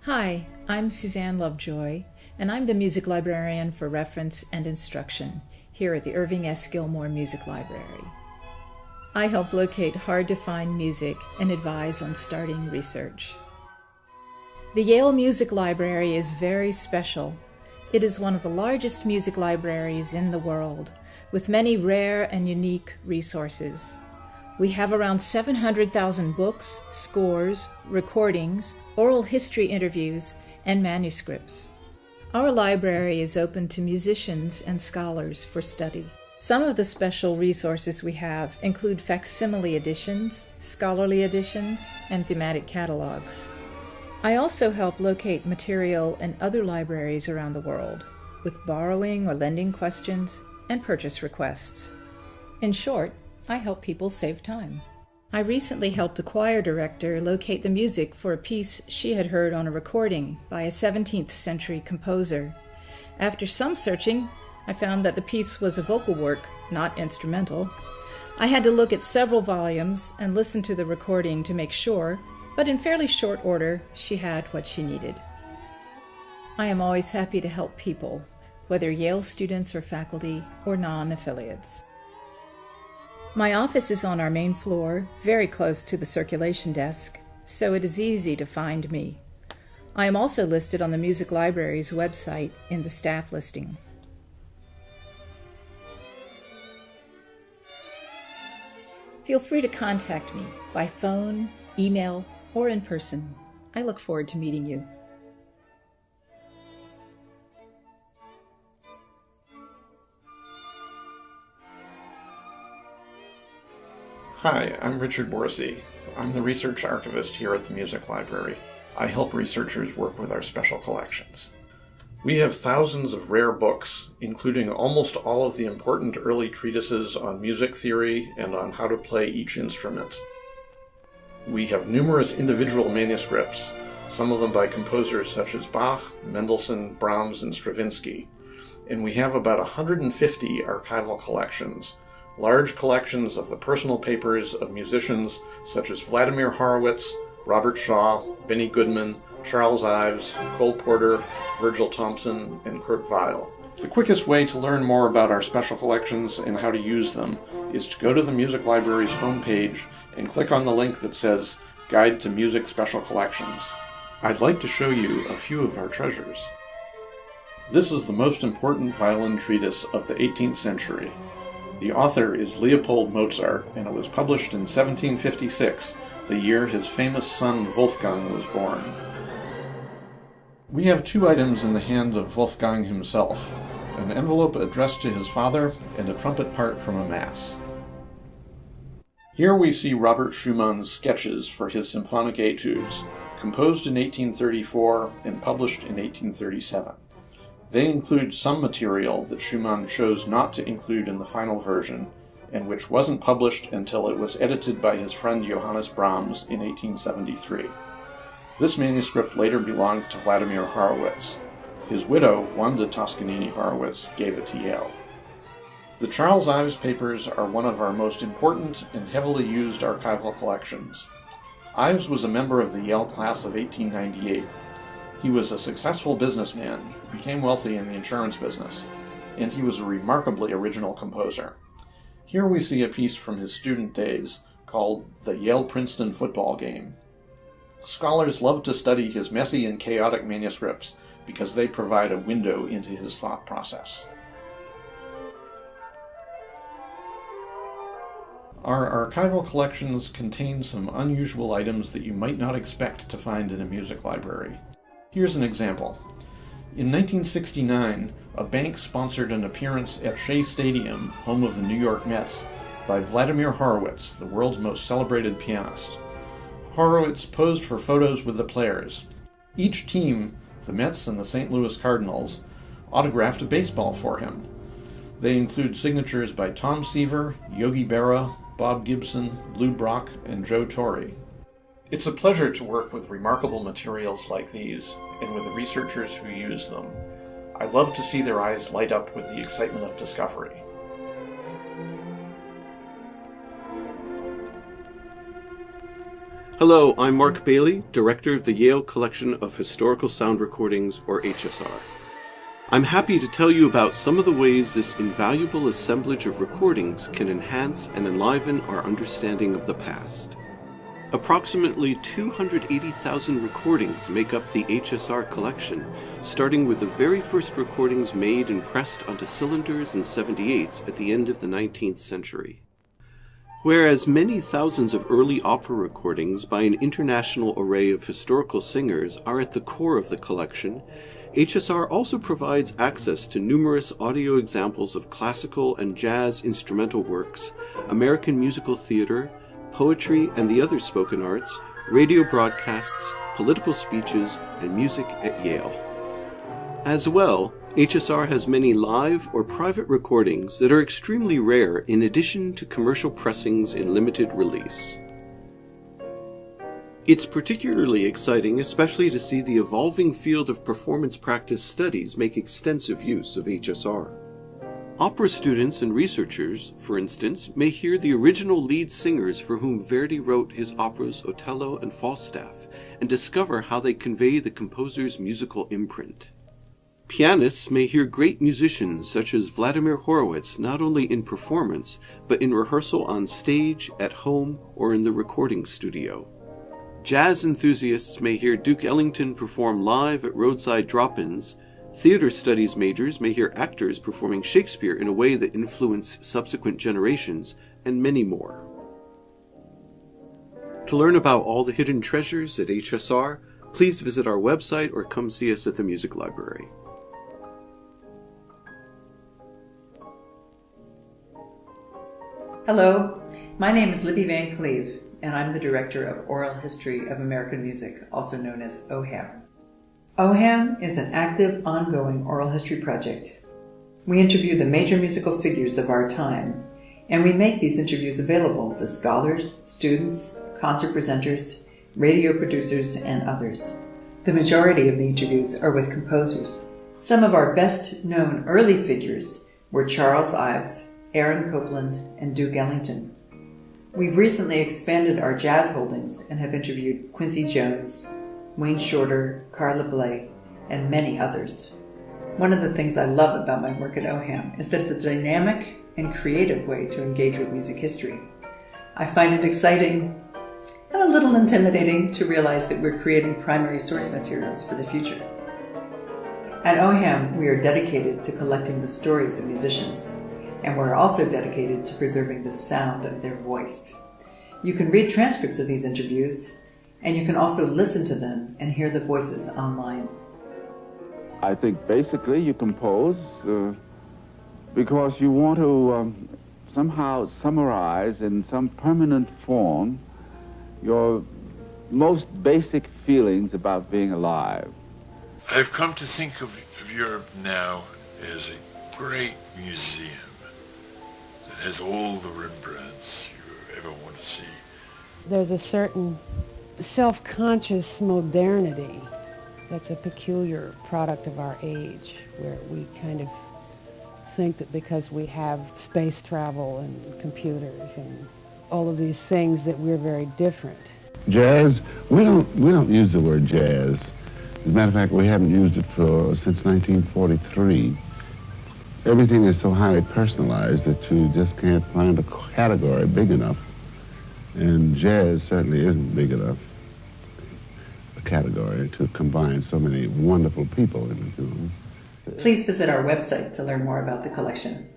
Hi, I'm Suzanne Lovejoy, and I'm the music librarian for reference and instruction here at the Irving S. Gilmore Music Library. I help locate hard-to-find music and advise on starting research. The Yale Music Library is very special. It is one of the largest music libraries in the world, with many rare and unique resources. We have around 700,000 books, scores, recordings, oral history interviews, and manuscripts. Our library is open to musicians and scholars for study. Some of the special resources we have include facsimile editions, scholarly editions, and thematic catalogs. I also help locate material in other libraries around the world, with borrowing or lending questions and purchase requests. In short, I help people save time. I recently helped a choir director locate the music for a piece she had heard on a recording by a 17th century composer. After some searching, I found that the piece was a vocal work, not instrumental. I had to look at several volumes and listen to the recording to make sure, but in fairly short order, she had what she needed. I am always happy to help people, whether Yale students or faculty or non-affiliates. My office is on our main floor, very close to the circulation desk, so it is easy to find me. I am also listed on the Music Library's website in the staff listing. Feel free to contact me by phone, email, or in person. I look forward to meeting you. Hi, I'm Richard Borsey. I'm the research archivist here at the Music Library. I help researchers work with our special collections. We have thousands of rare books, including almost all of the important early treatises on music theory and on how to play each instrument. We have numerous individual manuscripts, some of them by composers such as Bach, Mendelssohn, Brahms, and Stravinsky. And we have about 150 archival collections, large collections of the personal papers of musicians such as Vladimir Horowitz, Robert Shaw, Benny Goodman, Charles Ives, Cole Porter, Virgil Thompson, and Kurt Weill. The quickest way to learn more about our special collections and how to use them is to go to the Music Library's homepage and click on the link that says Guide to Music Special Collections. I'd like to show you a few of our treasures. This is the most important violin treatise of the 18th century. The author is Leopold Mozart, and it was published in 1756, the year his famous son Wolfgang was born. We have two items in the hand of Wolfgang himself, an envelope addressed to his father and a trumpet part from a mass. Here we see Robert Schumann's sketches for his symphonic etudes, composed in 1834 and published in 1837. They include some material that Schumann chose not to include in the final version, and which wasn't published until it was edited by his friend Johannes Brahms in 1873. This manuscript later belonged to Vladimir Horowitz. His widow, Wanda Toscanini Horowitz, gave it to Yale. The Charles Ives papers are one of our most important and heavily used archival collections. Ives was a member of the Yale class of 1898. He was a successful businessman, became wealthy in the insurance business, and he was a remarkably original composer. Here we see a piece from his student days called The Yale-Princeton Football Game. Scholars love to study his messy and chaotic manuscripts because they provide a window into his thought process. Our archival collections contain some unusual items that you might not expect to find in a music library. Here's an example. In 1969, a bank sponsored an appearance at Shea Stadium, home of the New York Mets, by Vladimir Horowitz, the world's most celebrated pianist. Horowitz posed for photos with the players. Each team, the Mets and the St. Louis Cardinals, autographed a baseball for him. They include signatures by Tom Seaver, Yogi Berra, Bob Gibson, Lou Brock, and Joe Torre. It's a pleasure to work with remarkable materials like these, and with the researchers who use them. I love to see their eyes light up with the excitement of discovery. Hello, I'm Mark Bailey, Director of the Yale Collection of Historical Sound Recordings, or HSR. I'm happy to tell you about some of the ways this invaluable assemblage of recordings can enhance and enliven our understanding of the past. Approximately 280,000 recordings make up the HSR collection, starting with the very first recordings made and pressed onto cylinders and 78s at the end of the 19th century. Whereas many thousands of early opera recordings by an international array of historical singers are at the core of the collection, HSR also provides access to numerous audio examples of classical and jazz instrumental works, American musical theater, poetry and the other spoken arts, radio broadcasts, political speeches, and music at Yale. As well, HSR has many live or private recordings that are extremely rare in addition to commercial pressings in limited release. It's particularly exciting especially to see the evolving field of performance practice studies make extensive use of HSR. Opera students and researchers, for instance, may hear the original lead singers for whom Verdi wrote his operas Otello and Falstaff and discover how they convey the composer's musical imprint. Pianists may hear great musicians such as Vladimir Horowitz not only in performance, but in rehearsal on stage, at home, or in the recording studio. Jazz enthusiasts may hear Duke Ellington perform live at roadside drop-ins. Theater studies majors may hear actors performing Shakespeare in a way that influenced subsequent generations, and many more. To learn about all the hidden treasures at HSR, please visit our website or come see us at the Music Library. Hello, my name is Libby Van Cleve, and I'm the Director of Oral History of American Music, also known as OHAM. OHAM is an active, ongoing oral history project. We interview the major musical figures of our time, and we make these interviews available to scholars, students, concert presenters, radio producers, and others. The majority of the interviews are with composers. Some of our best-known early figures were Charles Ives, Aaron Copland, and Duke Ellington. We've recently expanded our jazz holdings and have interviewed Quincy Jones, Wayne Shorter, Carla Bley, and many others. One of the things I love about my work at OHAM is that it's a dynamic and creative way to engage with music history. I find it exciting and a little intimidating to realize that we're creating primary source materials for the future. At OHAM, we are dedicated to collecting the stories of musicians, and we're also dedicated to preserving the sound of their voice. You can read transcripts of these interviews, and you can also listen to them and hear the voices online. I think basically you compose because you want to somehow summarize in some permanent form your most basic feelings about being alive. I've come to think of Europe now as a great museum that has all the Rembrandts you ever want to see. There's a certain self-conscious modernity that's a peculiar product of our age, where we kind of think that because we have space travel and computers and all of these things that we're very different. Jazz, we don't use the word jazz. As a matter of fact, we haven't used it since 1943. Everything is so highly personalized that you just can't find a category big enough. And jazz certainly isn't big enough a category to combine so many wonderful people in it. Please visit our website to learn more about the collection.